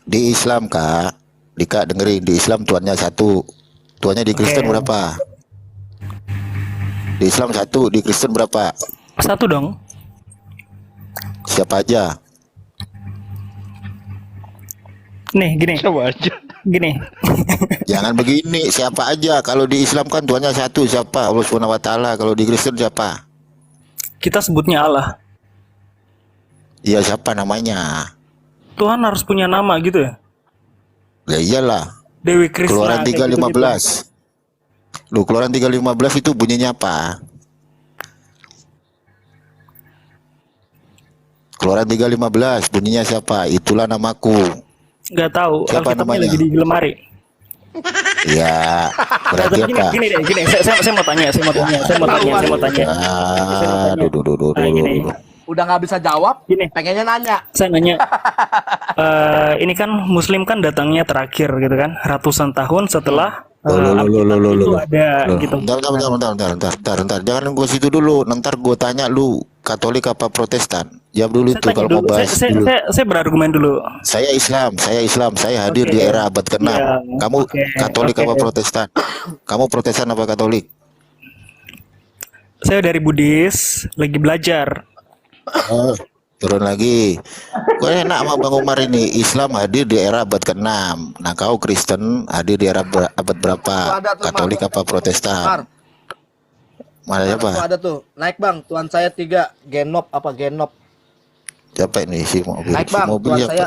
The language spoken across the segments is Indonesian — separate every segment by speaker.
Speaker 1: Di Islam kak, Dika dengerin, di Islam Tuhannya satu. Tuhannya di Kristen
Speaker 2: Oke.
Speaker 1: berapa? Di Islam satu, di Kristen berapa?
Speaker 2: Satu dong.
Speaker 1: Siapa aja?
Speaker 2: Nih, gini.
Speaker 3: Coba aja.
Speaker 2: Gini.
Speaker 1: Jangan begini, siapa aja? Kalau di Islam kan Tuhannya satu, siapa? Allah Subhanahu wa taala. Kalau di Kristen siapa?
Speaker 2: Kita sebutnya Allah.
Speaker 1: Ya siapa namanya?
Speaker 2: Tuhan harus punya nama gitu ya.
Speaker 1: Ya iyalah.
Speaker 2: Dewi Krishna.
Speaker 1: Keluaran
Speaker 2: kayak gitu-gitu.
Speaker 1: 3:15. Lu Keluaran 3:15 itu bunyinya apa? Keluaran 3:15 bunyinya siapa? Itulah namaku.
Speaker 2: Nggak tahu.
Speaker 1: Siapa
Speaker 2: Alkitabnya
Speaker 1: namanya?
Speaker 2: lagi di lemari.
Speaker 1: Ya,
Speaker 2: Nah,
Speaker 1: berarti
Speaker 2: tapi gini,
Speaker 1: apa?
Speaker 2: gini deh, gini. Saya mau tanya, saya mau tanya. Nah, gini.
Speaker 4: Udah nggak bisa jawab,
Speaker 2: Gini.
Speaker 4: pengennya nanya.
Speaker 2: Saya nanya, ini kan Muslim kan datangnya terakhir gitu kan, ratusan tahun setelah Alkitab itu ada gitu.
Speaker 1: Bentar. Jangan gue situ dulu. Nanti gue tanya lu Katolik apa Protestan? Jawab dulu
Speaker 2: Saya
Speaker 1: itu
Speaker 2: tanya
Speaker 1: kalau
Speaker 2: dulu,
Speaker 1: mau bahas dulu.
Speaker 2: saya berargumen dulu.
Speaker 1: Saya Islam. Saya hadir
Speaker 2: Oke.
Speaker 1: di era abad ke-6.
Speaker 2: Ya,
Speaker 1: Kamu
Speaker 2: oke,
Speaker 1: Katolik
Speaker 2: oke.
Speaker 1: apa Protestan? Kamu Protestan apa Katolik?
Speaker 2: Saya dari Buddhis, lagi belajar.
Speaker 1: Oh, turun lagi. Kok enak sama Bang Umar ini. Islam hadir di era abad ke-6. Nah, kau Kristen hadir di era abad berapa?
Speaker 4: Tuh ada tuh,
Speaker 1: Katolik
Speaker 4: Mar.
Speaker 1: apa Protestan?
Speaker 4: Mar,
Speaker 1: Mana
Speaker 4: tuh
Speaker 1: siapa?
Speaker 4: ada tuh. Naik bang, tuan saya 3. Genop apa Genop?
Speaker 1: Siapa ini si mobil?
Speaker 4: Naik,
Speaker 1: Si
Speaker 4: Bang.
Speaker 1: mobil
Speaker 4: Tuan
Speaker 1: siapa?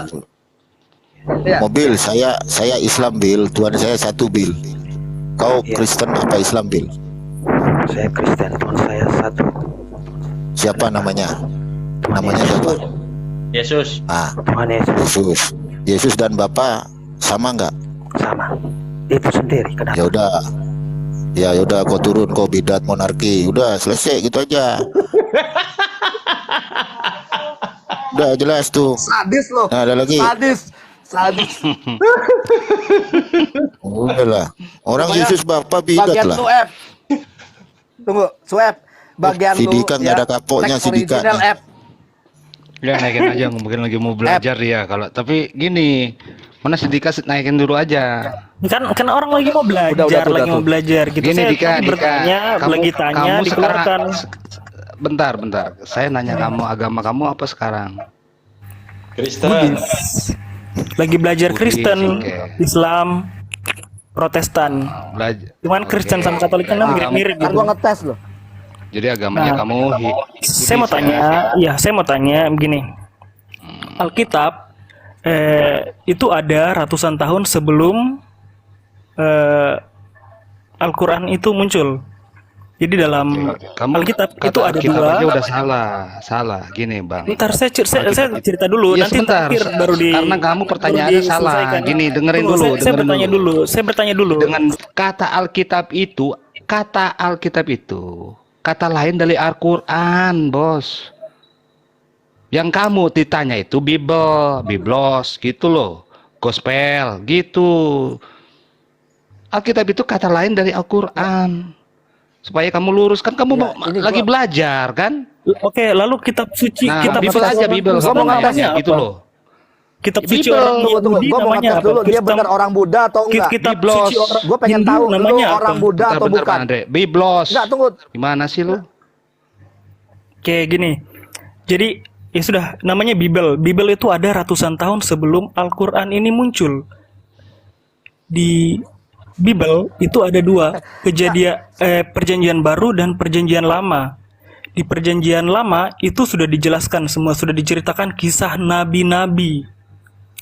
Speaker 4: Ya.
Speaker 1: Mobil saya Islam Bil. Tuhan saya satu Bil. Kau
Speaker 5: Iya.
Speaker 1: Kristen apa Islam Bil?
Speaker 5: Saya Kristen, Tuhan saya satu.
Speaker 1: Siapa namanya?
Speaker 5: Tuhan
Speaker 1: Namanya
Speaker 5: Yesus.
Speaker 1: siapa?
Speaker 3: Yesus.
Speaker 1: Ah,
Speaker 5: Tuhan Yesus
Speaker 1: Yesus. Yesus dan Bapa sama nggak?
Speaker 5: sama. Itu sendiri kenapa?
Speaker 1: Ya udah. Ya udah kau turun kau bidat monarki. Udah selesai gitu aja. Udah jelas tuh.
Speaker 4: Sadis loh.
Speaker 1: Nah, ada lagi.
Speaker 4: Sadis.
Speaker 1: Udah lah. Orang
Speaker 4: Pokoknya
Speaker 1: Yesus Bapa bidat
Speaker 4: Bagian
Speaker 1: lah.
Speaker 4: lu F. Tunggu, swab. Bagian
Speaker 1: Si
Speaker 4: lu
Speaker 1: Dika nggak ada kapoknya,
Speaker 4: text
Speaker 1: si Dika
Speaker 4: original
Speaker 1: nih.
Speaker 4: F.
Speaker 3: Ya naikin aja, mungkin lagi mau belajar dia. Kalau tapi gini, mana sedikit naikin dulu aja.
Speaker 2: Kan orang lagi mau belajar,
Speaker 4: Udah
Speaker 2: mau
Speaker 4: tuh.
Speaker 2: belajar gitu.
Speaker 3: Gini
Speaker 2: Saya
Speaker 3: Dika,
Speaker 2: tadi bertanya, lagi tanya, dikeluarkan.
Speaker 3: Bentar. Saya nanya kamu agama kamu apa sekarang?
Speaker 6: Kristen.
Speaker 2: Lagi belajar
Speaker 3: Buddhis,
Speaker 2: Kristen,
Speaker 3: oke.
Speaker 2: Islam, Protestan.
Speaker 3: Belajar.
Speaker 2: Cuman Kristen sama Katolik kan mirip-mirip
Speaker 4: Kan
Speaker 2: gitu.
Speaker 4: gua ngetes loh.
Speaker 3: Jadi agamanya
Speaker 2: Nah,
Speaker 3: kamu
Speaker 2: Saya mau tanya, saya mau tanya begini. Alkitab itu ada ratusan tahun sebelum Al-Quran itu muncul. Jadi dalam
Speaker 3: kamu
Speaker 2: Alkitab
Speaker 3: kata
Speaker 2: itu ada
Speaker 3: Alkitab
Speaker 2: dua.
Speaker 3: aja udah salah. Gini, Bang.
Speaker 2: Ntar saya cerita dulu,
Speaker 3: Ya
Speaker 2: nanti
Speaker 3: sebentar,
Speaker 2: terakhir baru
Speaker 3: karena kamu pertanyaannya salah. Gini, dengerin dulu,
Speaker 2: Saya
Speaker 3: dengerin
Speaker 2: bertanya
Speaker 3: dulu.
Speaker 2: dulu. Saya bertanya dulu.
Speaker 3: Dengan kata Alkitab itu, kata lain dari Al-Quran, bos. Yang kamu ditanya itu Bible, Biblos, gitu loh. Gospel, gitu. Alkitab itu kata lain dari Al-Quran. Supaya kamu lurus, kan kamu mau
Speaker 4: ini
Speaker 3: lagi
Speaker 4: gua-
Speaker 3: belajar, kan?
Speaker 2: Oke, lalu kitab suci,
Speaker 3: Nah,
Speaker 2: kitab
Speaker 3: Bible
Speaker 2: suci
Speaker 3: aja,
Speaker 2: orang
Speaker 3: Bible.
Speaker 2: Kristen
Speaker 3: Kamu
Speaker 2: namanya
Speaker 3: namanya, gitu
Speaker 2: apa?
Speaker 3: loh.
Speaker 2: Kitab suci
Speaker 3: Bible.
Speaker 2: orang
Speaker 4: Tunggu.
Speaker 2: Yahudi
Speaker 4: Gua mau
Speaker 2: namanya
Speaker 4: ngetes
Speaker 2: apa?
Speaker 4: dulu dia benar orang Buddha atau enggak?
Speaker 2: Kitab
Speaker 3: Biblos.
Speaker 2: suci orang
Speaker 4: Gue pengen
Speaker 2: Hindu
Speaker 4: tahu lu
Speaker 2: namanya
Speaker 4: orang
Speaker 2: apa?
Speaker 4: Buddha atau
Speaker 3: Bentar,
Speaker 4: bukan?
Speaker 3: Andre. Biblos.
Speaker 4: Enggak, tunggu.
Speaker 3: Gimana sih lu?
Speaker 2: Kayak gini. Jadi ya sudah namanya Bible. Bible itu ada ratusan tahun sebelum Al-Qur'an ini muncul. Di Bible itu ada dua perjanjian baru dan perjanjian lama. Di perjanjian lama itu sudah dijelaskan semua, sudah diceritakan kisah nabi-nabi.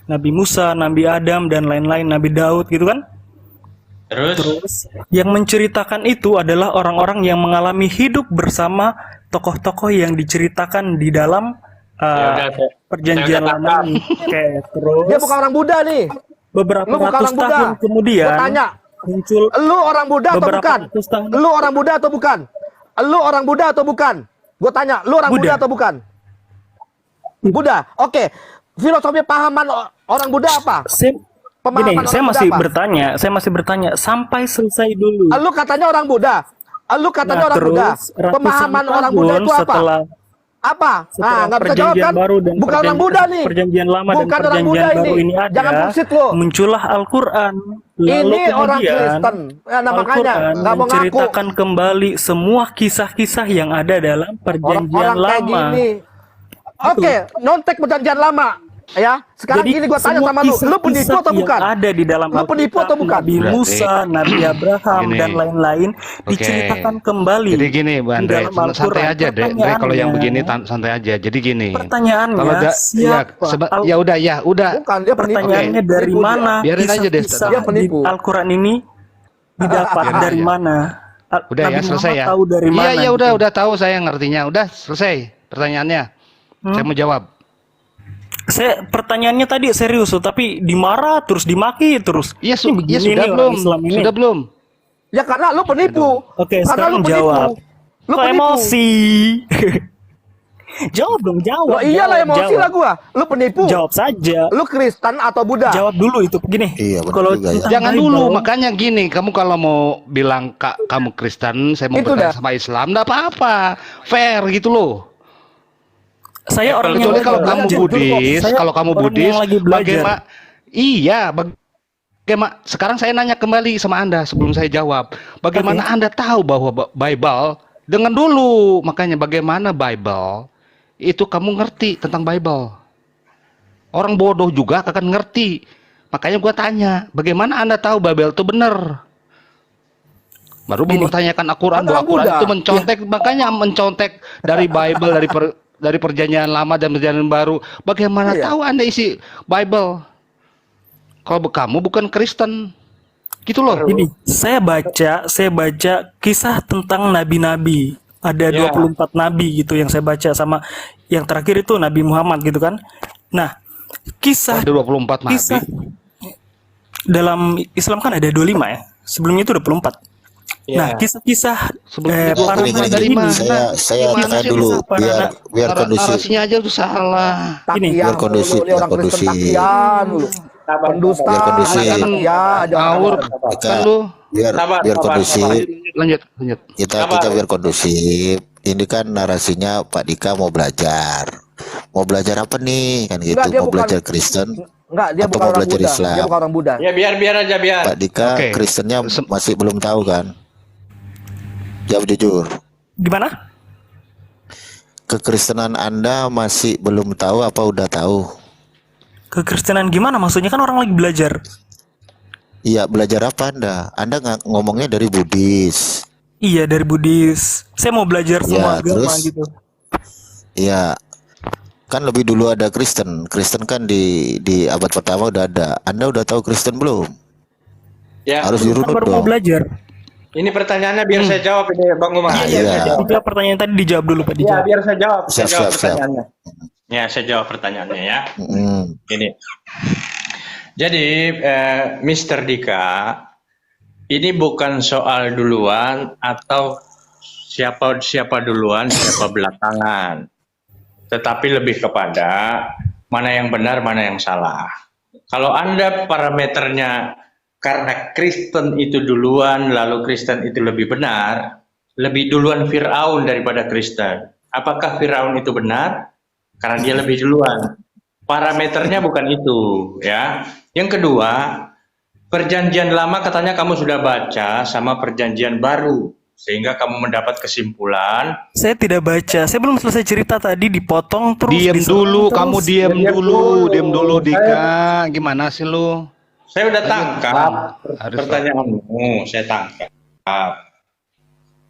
Speaker 2: Nabi Musa, Nabi Adam dan lain-lain, Nabi Daud gitu kan? Terus yang menceritakan itu adalah orang-orang yang mengalami hidup bersama tokoh-tokoh yang diceritakan di dalam perjanjian lama ini. Oke, terus
Speaker 4: Dia bukan orang Buddha nih.
Speaker 2: beberapa
Speaker 4: Lu bukan
Speaker 2: ratus
Speaker 4: orang Buddha.
Speaker 2: tahun kemudian
Speaker 4: Gua tanya.
Speaker 2: muncul
Speaker 4: Lu orang Buddha atau
Speaker 2: beberapa
Speaker 4: bukan?
Speaker 2: ratus tahun.
Speaker 4: Lu orang Buddha atau bukan? Lu orang Buddha atau bukan? Gue tanya, lu orang Buddha
Speaker 2: Buddha.
Speaker 4: atau bukan? Buddha. Oke. Filosofi pahaman orang Buddha apa? Pemahaman
Speaker 2: Gini,
Speaker 4: orang
Speaker 2: saya
Speaker 4: Buddha
Speaker 2: masih bertanya sampai selesai dulu.
Speaker 4: Lu katanya orang Buddha. Lu katanya orang Buddha.
Speaker 2: terus ratusan
Speaker 4: Pemahaman orang
Speaker 2: tahun
Speaker 4: Buddha itu apa?
Speaker 2: setelah
Speaker 4: Apa?
Speaker 2: Setelah
Speaker 4: Nggak bisa jawab
Speaker 2: perjanjian
Speaker 4: kan?
Speaker 2: baru dan
Speaker 4: Bukan orang Buddha nih.
Speaker 2: perjanjian lama dan
Speaker 4: Bukan orang
Speaker 2: perjanjian
Speaker 4: Buddha
Speaker 2: baru
Speaker 4: ini.
Speaker 2: ini ada,
Speaker 4: Jangan bullshit lo.
Speaker 2: muncullah Al-Quran. Lalu
Speaker 4: Ini orang
Speaker 2: kemudian
Speaker 4: Kristen. Ya, nah, makanya
Speaker 2: Al-Quran
Speaker 4: nggak mau ngaku.
Speaker 2: menceritakan kembali semua kisah-kisah yang ada dalam perjanjian
Speaker 4: Orang kayak
Speaker 2: lama.
Speaker 4: gini. Oke, nontek perjanjian lama. Ya, sekarang
Speaker 2: Jadi
Speaker 4: gini gua tanya
Speaker 2: semua
Speaker 4: sama lu penipu
Speaker 2: kisah-kisah
Speaker 4: atau
Speaker 2: yang
Speaker 4: bukan?
Speaker 2: ada di dalam
Speaker 4: Lu penipu
Speaker 2: Alkitab,
Speaker 4: atau bukan?
Speaker 2: Nabi Musa, Nabi Abraham
Speaker 3: Gini.
Speaker 2: dan lain-lain
Speaker 3: Oke.
Speaker 2: diceritakan kembali.
Speaker 3: Jadi gini, Bu
Speaker 2: di
Speaker 3: Andre,
Speaker 2: dalam
Speaker 3: santai
Speaker 2: Al-Quran.
Speaker 3: aja deh. Andre, kalau yang begini santai aja. Jadi gini.
Speaker 2: Pertanyaannya,
Speaker 3: Kalau
Speaker 2: siapa?
Speaker 3: ya udah.
Speaker 4: Bukan, dia penipu.
Speaker 2: Pertanyaannya dari
Speaker 4: Penipu dia.
Speaker 2: mana
Speaker 3: Biarin aja deh,
Speaker 2: kisah-kisah
Speaker 4: Dia
Speaker 2: di
Speaker 4: penipu.
Speaker 2: Al-Quran ini didapat
Speaker 3: biarin
Speaker 2: dari
Speaker 3: aja.
Speaker 2: mana?
Speaker 3: Udah
Speaker 2: Nabi
Speaker 3: ya, selesai
Speaker 2: Muhammad
Speaker 3: ya.
Speaker 2: tahu dari
Speaker 3: Iya,
Speaker 2: mana?
Speaker 3: ya
Speaker 2: gitu.
Speaker 3: udah tahu saya ngertinya. Udah selesai pertanyaannya. Saya mau jawab.
Speaker 2: Saya pertanyaannya tadi serius loh, tapi dimarah terus, dimaki terus.
Speaker 3: Iya,
Speaker 2: Ini begini
Speaker 3: sudah
Speaker 2: nih orang
Speaker 3: belum?
Speaker 2: Islam ini.
Speaker 3: Sudah belum?
Speaker 4: Ya karena lu penipu.
Speaker 2: Oke,
Speaker 4: Karena
Speaker 2: sekarang
Speaker 4: lu penipu.
Speaker 2: jawab.
Speaker 4: Lu
Speaker 2: Kok
Speaker 4: penipu.
Speaker 2: emosi? Jawab dong, jawab.
Speaker 4: Lo iyalah
Speaker 2: jawab,
Speaker 4: emosi
Speaker 2: jawab.
Speaker 4: lah gua. Lu penipu.
Speaker 2: Jawab saja.
Speaker 4: Lu Kristen atau Buddha?
Speaker 2: Jawab dulu itu begini.
Speaker 1: Iya, benar
Speaker 2: Kalau
Speaker 1: juga ya.
Speaker 2: tentang
Speaker 3: Jangan
Speaker 2: Bible,
Speaker 3: dulu, makanya gini, kamu kalau mau bilang kamu Kristen, saya mau
Speaker 4: Itu
Speaker 3: bertanya
Speaker 4: dah.
Speaker 3: sama Islam, enggak apa-apa. Fair gitu loh.
Speaker 2: saya orang yang
Speaker 3: Kecuali
Speaker 2: lagi
Speaker 3: kalau kamu
Speaker 2: belajar.
Speaker 3: Buddhis,
Speaker 2: Saya
Speaker 3: kalau kamu
Speaker 2: orang
Speaker 3: Buddhis,
Speaker 2: yang lagi belajar.
Speaker 3: bagaimana? Sekarang saya nanya kembali sama Anda sebelum saya jawab. Bagaimana
Speaker 2: Oke.
Speaker 3: Anda tahu bahwa Bible? Dengan dulu, makanya bagaimana Bible itu kamu ngerti tentang Bible? Orang bodoh juga akan ngerti. Makanya gua tanya, bagaimana Anda tahu Bible itu benar? Baru mempertanyakan Al-Quran,
Speaker 4: Kan
Speaker 3: bahwa
Speaker 4: orang
Speaker 3: Al-Quran
Speaker 4: Buddha.
Speaker 3: itu mencontek, makanya mencontek dari Bible, dari perjanjian lama dan perjanjian baru. Bagaimana
Speaker 4: Iya.
Speaker 3: tahu Anda isi Bible? Kalau kamu bukan Kristen, gitu loh.
Speaker 2: Ini saya baca kisah tentang nabi-nabi. Ada
Speaker 6: Ya.
Speaker 2: 24 nabi gitu yang saya baca, sama yang terakhir itu Nabi Muhammad gitu kan. Nah, kisah
Speaker 3: Ada 24 nabi.
Speaker 2: kisah dalam Islam kan ada 25 ya. Sebelumnya itu 24.
Speaker 6: Ya.
Speaker 2: Nah, kisah-kisah
Speaker 3: Sebelum itu
Speaker 2: para
Speaker 1: Gini,
Speaker 2: nabi
Speaker 3: dari
Speaker 2: ini,
Speaker 3: mana?
Speaker 1: saya
Speaker 3: Gimana
Speaker 1: tanya
Speaker 3: sih
Speaker 1: dulu
Speaker 2: kisah para
Speaker 1: biar kondusif.
Speaker 3: narasinya aja tuh salah.
Speaker 2: Ini,
Speaker 4: Takian
Speaker 1: biar kondusif,
Speaker 4: dulu, ini orang
Speaker 1: biar
Speaker 4: Kristen
Speaker 1: kondusif.
Speaker 4: takian dulu. Pendusta,
Speaker 1: Biar kondusif.
Speaker 4: ya aja.
Speaker 3: Ngawur
Speaker 1: Kita
Speaker 3: kan lu.
Speaker 1: biar kondusif.
Speaker 3: Lanjut.
Speaker 1: Kita biar kondusif. Ini kan narasinya Pak Dika mau belajar. Mau belajar apa nih? Kan gitu.
Speaker 4: Enggak, dia
Speaker 1: Mau
Speaker 4: bukan-
Speaker 1: belajar Kristen.
Speaker 4: Enggak, dia
Speaker 1: Apa
Speaker 4: bukan
Speaker 1: mau
Speaker 4: orang
Speaker 1: belajar
Speaker 4: Buddha.
Speaker 1: Islam?
Speaker 4: Dia bukan orang Buddha.
Speaker 6: Ya biar aja biar.
Speaker 1: Pak Dika
Speaker 3: Oke.
Speaker 1: Kristennya masih belum tahu kan? Jawab jujur.
Speaker 2: gimana?
Speaker 1: Kekristenan Anda masih belum tahu apa udah tahu?
Speaker 2: Kekristenan gimana? Maksudnya kan orang lagi belajar.
Speaker 1: Iya, belajar apa Anda? Anda nggak ngomongnya dari Buddhis.
Speaker 2: Iya, dari Buddhis. Saya mau belajar semua
Speaker 1: Ya,
Speaker 2: agama
Speaker 1: terus?
Speaker 2: gitu.
Speaker 1: Iya. Kan lebih dulu ada Kristen. Kristen kan di abad pertama udah ada. Anda udah tahu Kristen belum?
Speaker 6: Ya.
Speaker 1: Harus
Speaker 2: Kan
Speaker 1: dirunut
Speaker 2: baru mau
Speaker 1: dong.
Speaker 2: belajar.
Speaker 6: Ini pertanyaannya biar saya jawab ini Bang Umar.
Speaker 1: Iya.
Speaker 2: Dijawab pertanyaan tadi, dijawab dulu Pak,
Speaker 6: Ya,
Speaker 2: dijawab.
Speaker 6: biar saya jawab. Saya
Speaker 1: Siap,
Speaker 6: jawab
Speaker 1: siap, siap.
Speaker 6: pertanyaannya. Ya, saya jawab pertanyaannya ya.
Speaker 1: Mm.
Speaker 6: Ini. Jadi, Mr. Dika, ini bukan soal duluan atau siapa duluan, siapa belakangan. Tetapi lebih kepada mana yang benar, mana yang salah. Kalau Anda parameternya karena Kristen itu duluan, lalu Kristen itu lebih benar, lebih duluan Fir'aun daripada Kristen. Apakah Fir'aun itu benar? Karena dia lebih duluan. Parameternya bukan itu, ya. Yang kedua, perjanjian lama katanya kamu sudah baca sama perjanjian baru, sehingga kamu mendapat kesimpulan.
Speaker 2: Saya tidak baca. Saya belum selesai cerita tadi, dipotong terus.
Speaker 3: Diam
Speaker 2: diserang
Speaker 3: dulu,
Speaker 2: terus.
Speaker 3: kamu diam
Speaker 6: Diam
Speaker 3: dulu
Speaker 6: dulu.
Speaker 3: Dika. Gimana sih lu?
Speaker 6: Saya udah tangkap
Speaker 3: Harus,
Speaker 6: pertanyaanmu, saya tangkap.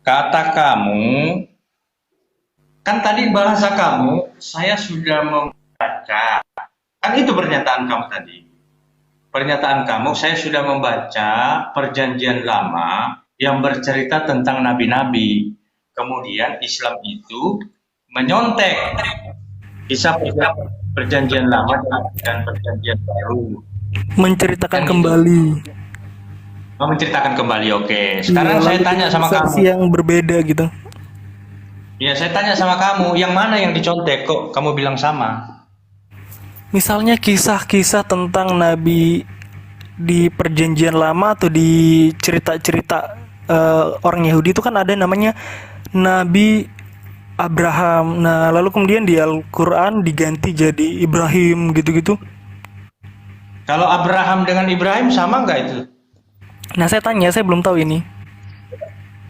Speaker 6: Kata kamu, kan tadi bahasa kamu, saya sudah membaca. Kan itu pernyataan kamu tadi. Pernyataan kamu, saya sudah membaca perjanjian lama yang bercerita tentang nabi-nabi. Kemudian Islam itu menyontek kisah perjanjian lama dan perjanjian baru.
Speaker 2: Menceritakan
Speaker 6: Kan
Speaker 2: kembali.
Speaker 6: Menceritakan kembali, oke. Sekarang
Speaker 2: Iya,
Speaker 6: saya
Speaker 2: lalu
Speaker 6: tanya sama
Speaker 2: versi
Speaker 6: kamu.
Speaker 2: yang berbeda gitu.
Speaker 6: Ya, saya tanya sama kamu, yang mana yang dicontek? Kok kamu bilang sama?
Speaker 2: Misalnya kisah-kisah tentang nabi di perjanjian lama atau di cerita-cerita orang Yahudi itu kan ada namanya nabi Abraham. Nah, lalu kemudian di Al-Quran diganti jadi Ibrahim gitu-gitu.
Speaker 6: Kalau Abraham dengan Ibrahim sama nggak itu?
Speaker 2: Nah, saya tanya, saya belum tahu ini.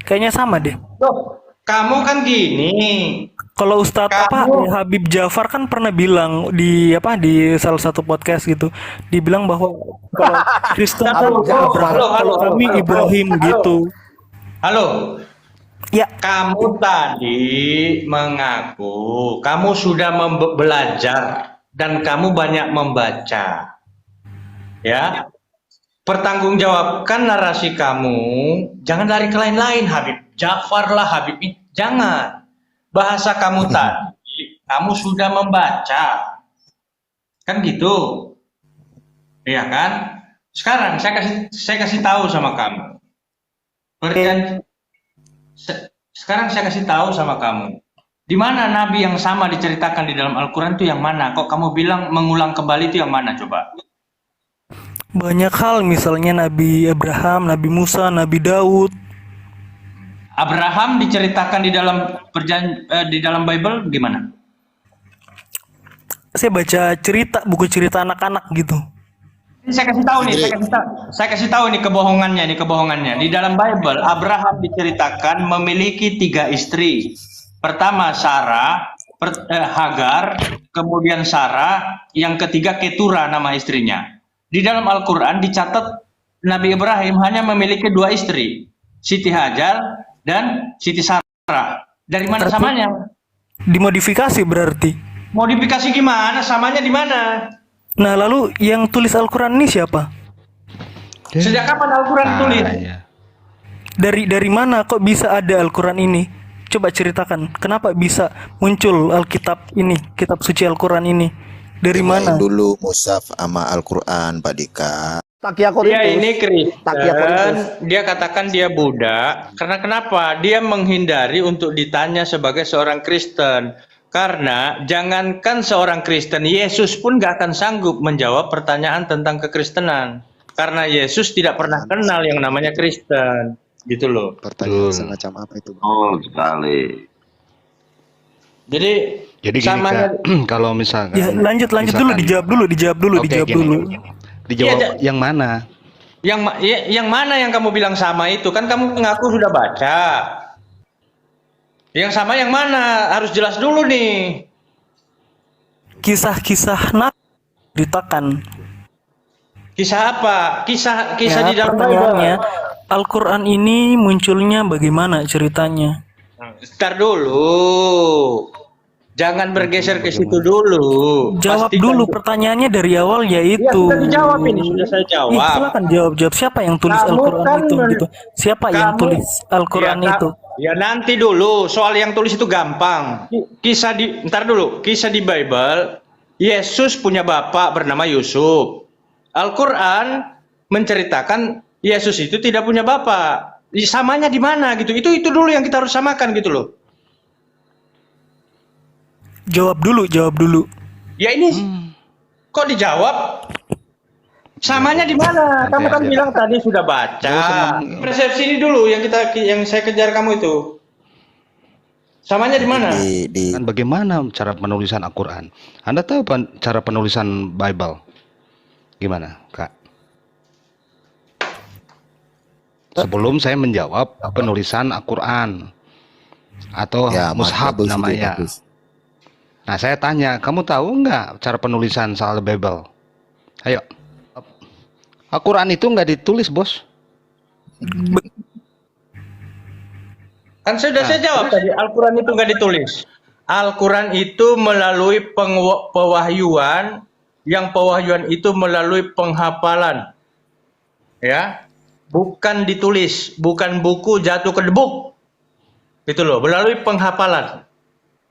Speaker 2: Kayaknya sama deh.
Speaker 6: Loh, kamu kan gini.
Speaker 2: Kalau Ustadz
Speaker 6: Kamu
Speaker 2: Habib Jafar kan pernah bilang di salah satu podcast gitu, dibilang bahwa kalau Kristen kan
Speaker 6: Halo,
Speaker 2: Abraham,
Speaker 6: halo,
Speaker 2: kalau
Speaker 6: halo,
Speaker 2: kami
Speaker 6: halo,
Speaker 2: Ibrahim
Speaker 6: halo.
Speaker 2: gitu.
Speaker 6: Halo,
Speaker 2: Ya,
Speaker 6: kamu tadi mengaku kamu sudah belajar dan kamu banyak membaca. Ya, pertanggungjawabkan narasi kamu, jangan lari ke lain-lain, Habib Jafar lah, Habib ini, jangan. Bahasa kamu tadi, kamu sudah membaca, kan gitu, iya kan? Sekarang saya kasih tahu sama kamu. Sekarang saya kasih tahu sama kamu. Di mana nabi yang sama diceritakan di dalam Al-Quran itu yang mana? Kok kamu bilang mengulang kembali itu yang mana coba?
Speaker 2: banyak hal, misalnya Nabi Abraham, Nabi Musa, Nabi Daud.
Speaker 6: Abraham diceritakan di dalam Bible gimana?
Speaker 2: Saya baca buku cerita anak-anak gitu.
Speaker 6: Ini saya kasih tahu nih, saya kasih tahu nih kebohongannya. Di dalam Bible Abraham diceritakan memiliki 3 istri. Pertama Sarah, Hagar, kemudian Sarah, yang ketiga Ketura nama istrinya. Di dalam Al-Quran dicatat Nabi Ibrahim hanya memiliki 2 istri, Siti Hajar dan Siti Sarah. Dari mana samanya?
Speaker 2: Dimodifikasi berarti.
Speaker 6: Modifikasi gimana? Samanya di mana?
Speaker 2: Nah, lalu yang tulis Al-Quran ini siapa?
Speaker 6: Sejak kapan Al-Quran tulis?
Speaker 3: Iya.
Speaker 2: Dari mana kok bisa ada Al-Quran ini? Coba ceritakan, kenapa bisa muncul Alkitab ini, kitab suci Al-Quran ini? Dari
Speaker 1: Dimain
Speaker 2: mana?
Speaker 1: dulu mushaf sama Al-Quran, Pak Dika.
Speaker 4: Takia
Speaker 6: Dia
Speaker 4: Korintus.
Speaker 6: ini
Speaker 4: Takia
Speaker 6: Kristen,
Speaker 4: Korintus.
Speaker 6: dia katakan dia Buddha, karena kenapa? Dia menghindari untuk ditanya sebagai seorang Kristen. Karena jangankan seorang Kristen, Yesus pun gak akan sanggup menjawab pertanyaan tentang kekristenan. Karena Yesus tidak pernah kenal yang namanya Kristen. Gitu loh.
Speaker 1: Pertanyaan semacam apa itu?
Speaker 7: Oh, sekali.
Speaker 6: Jadi
Speaker 3: Jadi gini
Speaker 6: samanya,
Speaker 3: Kak, kalau misalkan
Speaker 2: Ya, lanjut dulu,
Speaker 3: misalkan-
Speaker 2: dijawab dulu.
Speaker 3: Oke, gini. Dijawab
Speaker 6: Iya,
Speaker 3: yang mana?
Speaker 6: yang mana yang kamu bilang sama itu? Kan kamu mengaku sudah baca. Yang sama yang mana? Harus jelas dulu nih.
Speaker 2: Kisah-kisah Nabi ceritakan.
Speaker 6: Kisah apa? Kisah
Speaker 2: Ya,
Speaker 6: di dalam
Speaker 2: pertanyaannya,
Speaker 6: Bible.
Speaker 2: Al-Quran ini munculnya bagaimana ceritanya?
Speaker 6: Ntar dulu. Jangan bergeser ke situ dulu.
Speaker 2: Jawab
Speaker 6: Pastikan
Speaker 2: dulu
Speaker 6: dulu.
Speaker 2: pertanyaannya dari awal,
Speaker 6: Ya,
Speaker 2: yaitu.
Speaker 6: sudah dijawab ini, sudah saya
Speaker 2: Ih,
Speaker 6: jawab.
Speaker 2: silakan jawab. Siapa yang tulis
Speaker 6: Kamu
Speaker 2: Al-Quran
Speaker 6: kan
Speaker 2: itu gitu? Siapa yang
Speaker 6: kamu-
Speaker 2: tulis Al-Quran
Speaker 6: Ya,
Speaker 2: itu?
Speaker 6: Ya nanti dulu, soal yang tulis itu gampang. Ntar dulu, kisah di Bible, Yesus punya bapak bernama Yusuf. Al-Quran menceritakan Yesus itu tidak punya bapak. Samanya di mana gitu? Itu dulu yang kita harus samakan gitu loh.
Speaker 2: Jawab dulu.
Speaker 6: Ya ini kok dijawab? Samanya di mana? Kamu kan bilang tadi sudah baca. Persepsi ini dulu yang saya kejar kamu itu. Samanya di mana?
Speaker 1: Di
Speaker 3: Kan bagaimana cara penulisan Al-Quran? Anda tahu cara penulisan Bible? Gimana, Kak? Sebelum saya menjawab penulisan Al-Quran atau
Speaker 1: ya,
Speaker 3: mushaf
Speaker 1: bagus itu,
Speaker 3: namanya.
Speaker 1: bagus.
Speaker 3: Nah, saya tanya, kamu tahu nggak cara penulisan soal Bible? Ayo. Al-Quran itu nggak ditulis, Bos.
Speaker 6: Kan sudah saya jawab tadi, Al-Quran itu nggak ditulis. Al-Quran itu melalui pewahyuan, yang pewahyuan itu melalui penghafalan. Ya, bukan ditulis, bukan buku jatuh ke debuk. Itu loh, melalui penghafalan.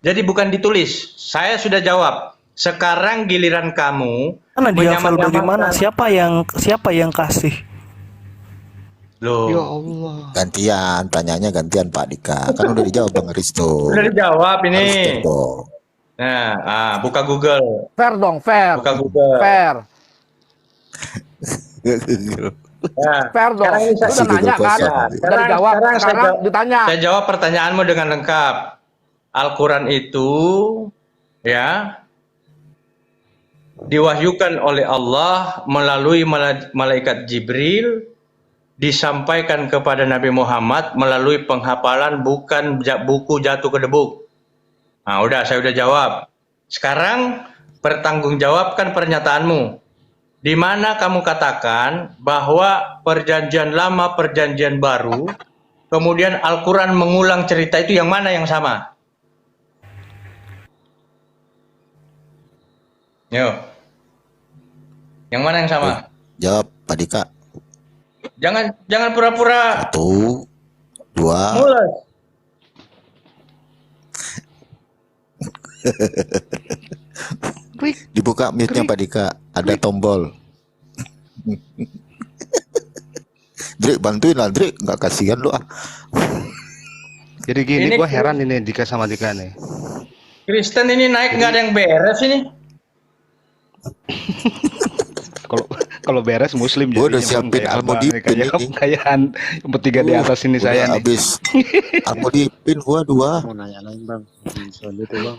Speaker 6: Jadi bukan ditulis. Saya sudah jawab. Sekarang giliran kamu
Speaker 2: Mana dihafal bagaimana?
Speaker 6: menyamaratakan.
Speaker 2: Siapa yang kasih?
Speaker 6: Loh,
Speaker 3: Ya Allah.
Speaker 1: Tanyanya gantian Pak Dika. Kan udah dijawab Bang Risto.
Speaker 6: sudah dijawab
Speaker 1: Harus
Speaker 6: ini.
Speaker 1: dong.
Speaker 6: Nah, buka Google.
Speaker 4: Fair dong, fair.
Speaker 6: Buka Google.
Speaker 4: Fair.
Speaker 6: Nah,
Speaker 4: Fair dong.
Speaker 6: sekarang ini
Speaker 4: Udah
Speaker 1: Kasih
Speaker 4: nanya
Speaker 1: Google
Speaker 4: kan?
Speaker 1: kosong.
Speaker 4: Udah dijawab. Sekarang ditanya.
Speaker 6: Saya jawab pertanyaanmu dengan lengkap. Al-Quran itu ya diwahyukan oleh Allah melalui malaikat Jibril, disampaikan kepada Nabi Muhammad melalui penghafalan, bukan buku jatuh ke debu. Nah, saya udah jawab. Sekarang pertanggungjawabkan pernyataanmu. Di mana kamu katakan bahwa perjanjian lama, perjanjian baru, kemudian Al-Quran mengulang cerita itu, yang mana yang sama? Yo. Yang mana yang sama?
Speaker 1: Jawab, Pak Dika.
Speaker 6: Jangan pura-pura.
Speaker 1: 1, 2.
Speaker 6: Mulai.
Speaker 1: Dibuka mute-nya Pak Dika, ada tombol. Drik, bantuin lah Drik, nggak kasihan lu ah.
Speaker 3: Jadi gini,
Speaker 6: Ini
Speaker 3: gue heran ini Dika sama Dika nih.
Speaker 6: Kristen ini naik nggak ada yang beres ini.
Speaker 3: Kalau beres Muslim
Speaker 1: Gua udah
Speaker 3: jadinya, Bang,
Speaker 1: siapin
Speaker 3: kayak
Speaker 1: Almodipin
Speaker 3: abang, kayak
Speaker 1: ini.
Speaker 3: kekayaan yang bertiga di atas ini
Speaker 1: Udah
Speaker 3: saya nih.
Speaker 1: habis. Almodipin gua 2.
Speaker 7: Mau nanya lain bang, selanjutnya bang.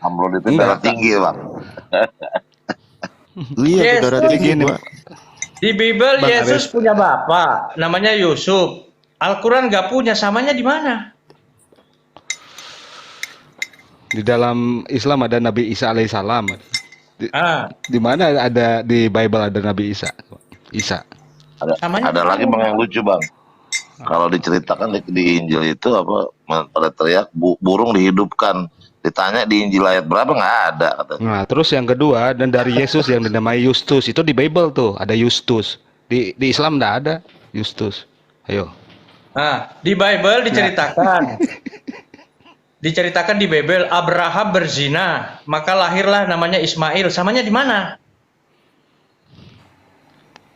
Speaker 8: Amplop itu darah tinggi bang.
Speaker 1: Iya,
Speaker 6: Yes,
Speaker 1: saudara
Speaker 3: jadi
Speaker 1: tinggi
Speaker 3: gini.
Speaker 1: gua.
Speaker 6: Di Bible
Speaker 3: Bang
Speaker 6: Yesus punya bapak, namanya Yusuf. Al-Quran nggak punya, samanya di mana?
Speaker 3: Di dalam Islam ada Nabi Isa alaihissalam. Di mana ada di Bible ada Nabi Isa? Isa.
Speaker 6: Samanya
Speaker 8: Ada lagi bang yang lucu bang. Kalau diceritakan di Injil itu apa, pada teriak burung dihidupkan. Ditanya di Injil ayat berapa, nggak ada katanya.
Speaker 3: Nah, terus yang kedua, dan dari Yesus yang dinamai Justus, itu di Bible tuh ada Justus. Di Islam nggak ada Justus. Ayo.
Speaker 6: di Bible diceritakan. Diceritakan di Bible Abraham berzina, maka lahirlah namanya Ismail. Samanya di mana?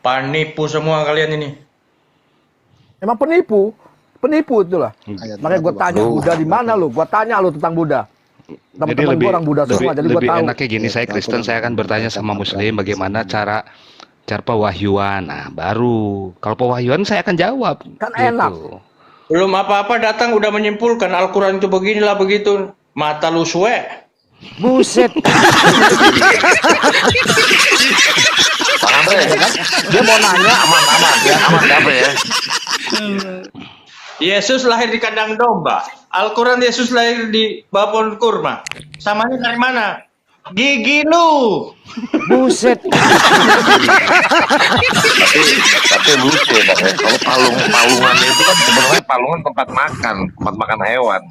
Speaker 6: Penipu semua kalian ini.
Speaker 4: Emang penipu itulah. Makanya gue tanya Buddha di mana lu? Gue tanya lu tentang Buddha.
Speaker 3: Jadi
Speaker 4: Teman-teman
Speaker 3: lebih
Speaker 4: gue orang Buddha semua, jadi gue
Speaker 3: lebih
Speaker 4: tahu.
Speaker 3: enaknya gini, saya Kristen, saya akan bertanya sama Muslim bagaimana cara pewahyuan. Nah, baru kalau pewahyuan saya akan jawab.
Speaker 4: Kan
Speaker 3: gitu.
Speaker 4: enak.
Speaker 6: Belum apa-apa datang udah menyimpulkan Al-Quran itu beginilah begitu. Mata lu suwe.
Speaker 4: Buset.
Speaker 8: Bang Andre,
Speaker 4: Dia mau nanya.
Speaker 8: aman ya, aman apa ya?
Speaker 6: Yesus lahir di kandang domba. Al-Quran Yesus lahir di bawah pohon kurma. Samanya dari mana? Gigi lu.
Speaker 4: Buset.
Speaker 8: Tapi lucu ya bang. Kalau palungan itu kan sebenarnya palungan tempat makan hewan.